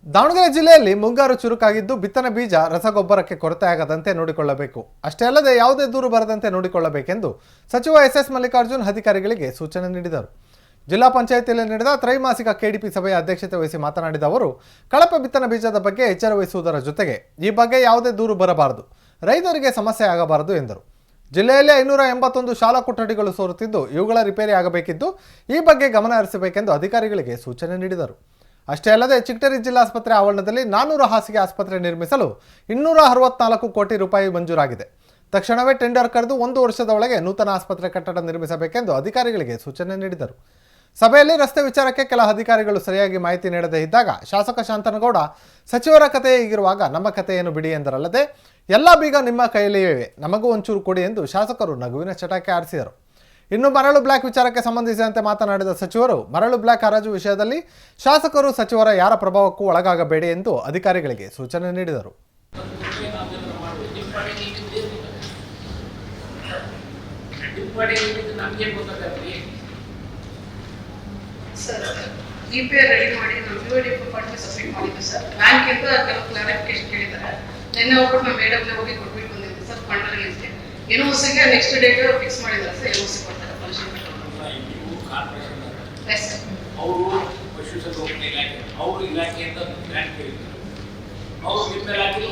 ದಾವಣಗೆರೆ ಜಿಲ್ಲೆಯಲ್ಲಿ ಮುಂಗಾರು ಚುರುಕಾಗಿದ್ದು ಬಿತ್ತನೆ ಬೀಜ ರಸಗೊಬ್ಬರಕ್ಕೆ ಕೊರತೆಯಾಗದಂತೆ ನೋಡಿಕೊಳ್ಳಬೇಕು. ಅಷ್ಟೇ ಅಲ್ಲದೆ ಯಾವುದೇ ದೂರು ಬರದಂತೆ ನೋಡಿಕೊಳ್ಳಬೇಕೆಂದು ಸಚಿವ ಎಸ್ ಮಲ್ಲಿಕಾರ್ಜುನ್ ಅಧಿಕಾರಿಗಳಿಗೆ ಸೂಚನೆ ನೀಡಿದರು. ಜಿಲ್ಲಾ ಪಂಚಾಯಿತಿಯಲ್ಲಿ ನಡೆದ ತ್ರೈಮಾಸಿಕ ಕೆಡಿಪಿ ಸಭೆಯ ಅಧ್ಯಕ್ಷತೆ ವಹಿಸಿ ಮಾತನಾಡಿದ ಅವರು, ಕಳಪೆ ಬಿತ್ತನೆ ಬೀಜದ ಬಗ್ಗೆ ಎಚ್ಚರ ವಹಿಸುವುದರ ಜೊತೆಗೆ ಈ ಬಗ್ಗೆ ಯಾವುದೇ ದೂರು ಬರಬಾರದು, ರೈತರಿಗೆ ಸಮಸ್ಯೆ ಆಗಬಾರದು ಎಂದರು. ಜಿಲ್ಲೆಯಲ್ಲಿ 581 ಶಾಲಾ ಕೊಠಡಿಗಳು ಸೋರುತ್ತಿದ್ದು ಇವುಗಳ ರಿಪೇರಿ ಆಗಬೇಕಿದ್ದು ಈ ಬಗ್ಗೆ ಗಮನ ಹರಿಸಬೇಕೆಂದು ಅಧಿಕಾರಿಗಳಿಗೆ ಸೂಚನೆ ನೀಡಿದರು. ಅಷ್ಟೇ ಅಲ್ಲದೆ ಚಿಗಟೇರಿ ಜಿಲ್ಲಾಸ್ಪತ್ರೆ ಆವರಣದಲ್ಲಿ 400 ಹಾಸಿಗೆ ಆಸ್ಪತ್ರೆ ನಿರ್ಮಿಸಲು 264 ಕೋಟಿ ರೂಪಾಯಿ ಮಂಜೂರಾಗಿದೆ. ತಕ್ಷಣವೇ ಟೆಂಡರ್ ಕರೆದು 1 ವರ್ಷದ ಒಳಗೆ ನೂತನ ಆಸ್ಪತ್ರೆ ಕಟ್ಟಡ ನಿರ್ಮಿಸಬೇಕೆಂದು ಅಧಿಕಾರಿಗಳಿಗೆ ಸೂಚನೆ ನೀಡಿದರು. ಸಭೆಯಲ್ಲಿ ರಸ್ತೆ ವಿಚಾರಕ್ಕೆ ಕೆಲ ಅಧಿಕಾರಿಗಳು ಸರಿಯಾಗಿ ಮಾಹಿತಿ ನೀಡದೇ ಇದ್ದಾಗ ಶಾಸಕ ಶಾಂತನಗೌಡ, ಸಚಿವರ ಕಥೆ ಹೀಗಿರುವಾಗ ನಮ್ಮ ಕಥೆಯನ್ನು ಬಿಡಿ ಎಂದರಲ್ಲದೆ, ಎಲ್ಲ ಬೀಗ ನಿಮ್ಮ ಕೈಯಲ್ಲಿಯೇ, ನಮಗೂ ಒಂಚೂರು ಕೊಡಿ ಎಂದು ಶಾಸಕರು ನಗುವಿನ ಚಟಾಕೆ ಆರಿಸಿದರು. ಇನ್ನು ಮರಳು ಬ್ಲಾಕ್ ವಿಚಾರಕ್ಕೆ ಸಂಬಂಧಿಸಿದಂತೆ ಮಾತನಾಡಿದ ಸಚಿವರು, ಮರಳು ಬ್ಲಾಕ್ ಹರಾಜು ವಿಷಯದಲ್ಲಿ ಶಾಸಕರು ಸಚಿವರ ಯಾರ ಪ್ರಭಾವಕ್ಕೂ ಒಳಗಾಗಬೇಡಿ ಎಂದು ಅಧಿಕಾರಿಗಳಿಗೆ ಸೂಚನೆ ನೀಡಿದರು. ರೆಡಿ ಮಾಡಿ ಸಬ್ಮಿಟ್ ಮಾಡಿದ್ವಿ ಸರ್. ಬ್ಯಾಂಕ್ ಇಂದ ಕೆಲವು ಕ್ಲಾರಿಫಿಕೇಶನ್ ಕೇಳಿದ್ದಾರೆ. ನಿನ್ನೆ ಹೋಗ್ಬಿಟ್ಟು ನಾವು ಮೇಡಮ್ನ ಹೋಗಿ ಕೊಟ್ಬಿಟ್ಟು ಬಂದಿದ್ವಿ ಸರ್. ಫಂಡ್ ರಿಲೀಸ್ಗೆ ಯೂನಿವರ್ಸಿಟಿಗೆ ನೆಕ್ಸ್ಟ್ ಡೇಟ್ ಫಿಕ್ಸ್ ಮಾಡಿದ್ದಾರೆ ಸರ್. ಯೂನಿವರ್ಸಿಟಿ ಕೊಡ್ತಾರೆ ಪರ್ಮಿಷನ್. ಅವರು ಪಶುಸಂಗೋಪನೆ ಇಲಾಖೆ, ಅವರು ಇಲಾಖೆಯಿಂದ ಗ್ರಾಂಟ್ ಕೇಳಿದ್ರು. ಅವರು ನಿಮ್ಮ ಇಲಾಖೆಗೆ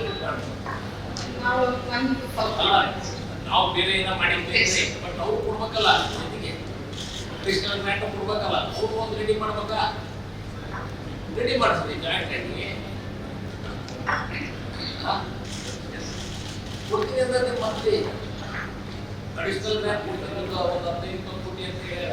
ನಾವು ಬೇರೆ ಏನೋ ಮಾಡಿದ್ವಿ, ಬಟ್ ಅವ್ರು ಕೊಡ್ಬೇಕಲ್ಲ, ಜೊತೆಗೆ ಅಡಿಷನಲ್ ಗ್ರಾಂಟ್ ಕೊಡ್ಬೇಕಲ್ಲ. ಅವ್ರು ಒಂದು ರೆಡಿ ಮಾಡ್ಬೇಕಾ, ರೆಡಿ ಮಾಡಿಸ್ರಿ ಗ್ರಾಂಟ್ ರೇಟ್ಗೆ ಕೊಡ್ತೀನಿ ಅಂದ್ರೆ ಮತ್ತೆ ಅಡಿಷನಲ್ ಗ್ರಾಂಟ್ ಕೊಡ್ತಕ್ಕಂಥ ಒಂದು 15-20 ಕೋಟಿ ಅಂತ ಹೇಳಿ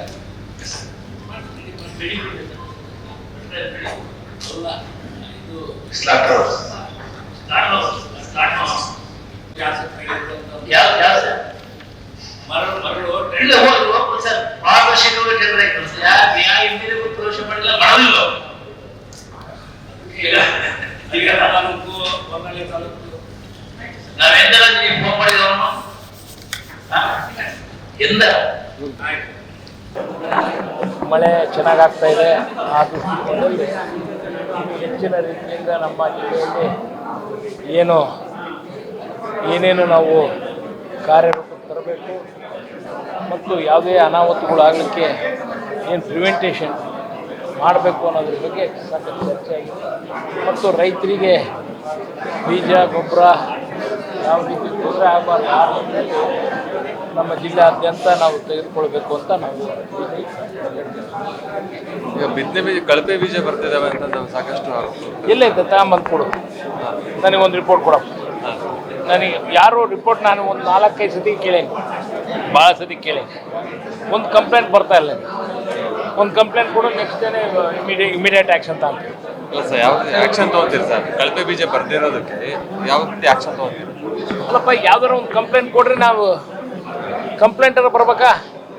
ನಾವೆಂದರ ನೀವು ಫೋನ್ ಮಾಡಿದವನು ಎಂದ ಮಳೆ ಚೆನ್ನಾಗಾಗ್ತಾ ಇದೆ. ಆ ದೃಷ್ಟಿಕೋನದಲ್ಲಿ ಹೆಚ್ಚಿನ ರೀತಿಯಿಂದ ನಮ್ಮ ಜಿಲ್ಲೆಯಲ್ಲಿ ಏನೇನು ನಾವು ಕಾರ್ಯರೂಪಕ್ಕೆ ತರಬೇಕು ಮತ್ತು ಯಾವುದೇ ಅನಾಹುತಗಳಾಗಲಿಕ್ಕೆ ಏನು ಪ್ರಿವೆಂಟೇಷನ್ ಮಾಡಬೇಕು ಅನ್ನೋದ್ರ ಬಗ್ಗೆ ಸಾಕಷ್ಟು ಚರ್ಚೆ ಆಗಿದೆ. ಮತ್ತು ರೈತರಿಗೆ ಬೀಜ ಗೊಬ್ಬರ ಯಾವ ರೀತಿ ತೊಂದರೆ ಆಗಬಾರ್ದು ಆ ನಿಟ್ಟಿನಲ್ಲಿ ನಮ್ಮ ಜಿಲ್ಲೆಯಾದ್ಯಂತ ನಾವು ತೆಗೆದುಕೊಳ್ಬೇಕು ಅಂತ ನಾವು ಈಗ ಬಿತ್ತನೆ ಬೀಜ ಕಳಪೆ ಬೀಜ ಬರ್ತಿದ್ದಾವೆ ಅಂತ ನಾವು ಸಾಕಷ್ಟು ಎಲ್ಲೈತೆ ತಗೊಂಬಂದು ಕೊಡು, ನನಗೊಂದು ರಿಪೋರ್ಟ್ ಕೊಡಪ್ಪ. ನನಗೆ ಯಾರು ರಿಪೋರ್ಟ್ ನಾನು ಒಂದು 4-5 ಸತಿ ಕೇಳೇನಿ, ಭಾಳ ಸತಿ ಕೇಳೇನಿ. ಒಂದು ಕಂಪ್ಲೇಂಟ್ ಬರ್ತಾ ಇಲ್ಲ. ಒಂದು ಕಂಪ್ಲೇಂಟ್ ಕೊಡು, ನೆಕ್ಸ್ಟ್ ಡೇನೇ ಇಮಿಡಿಯೇಟ್ ಆ್ಯಕ್ಷನ್ ತಗೊಂತೀವಿ. ಇಲ್ಲ ಸರ್, ಯಾವ ಆ್ಯಕ್ಷನ್ ತೊಗೊತೀರಿ ಸರ್? ಕಳಪೆ ಬೀಜ ಬರ್ದಿರೋದಕ್ಕೆ ಯಾವ ರೀತಿ ಆ್ಯಕ್ಷನ್ ತೊಗೊತೀರಿ? ಅಲ್ಲಪ್ಪ, ಯಾವ್ದಾರ ಒಂದು ಕಂಪ್ಲೇಂಟ್ ಕೊಡ್ರಿ, ನಾವು ಕಂಪ್ಲೇಂಟರ ಬರ್ಬೇಕಾ?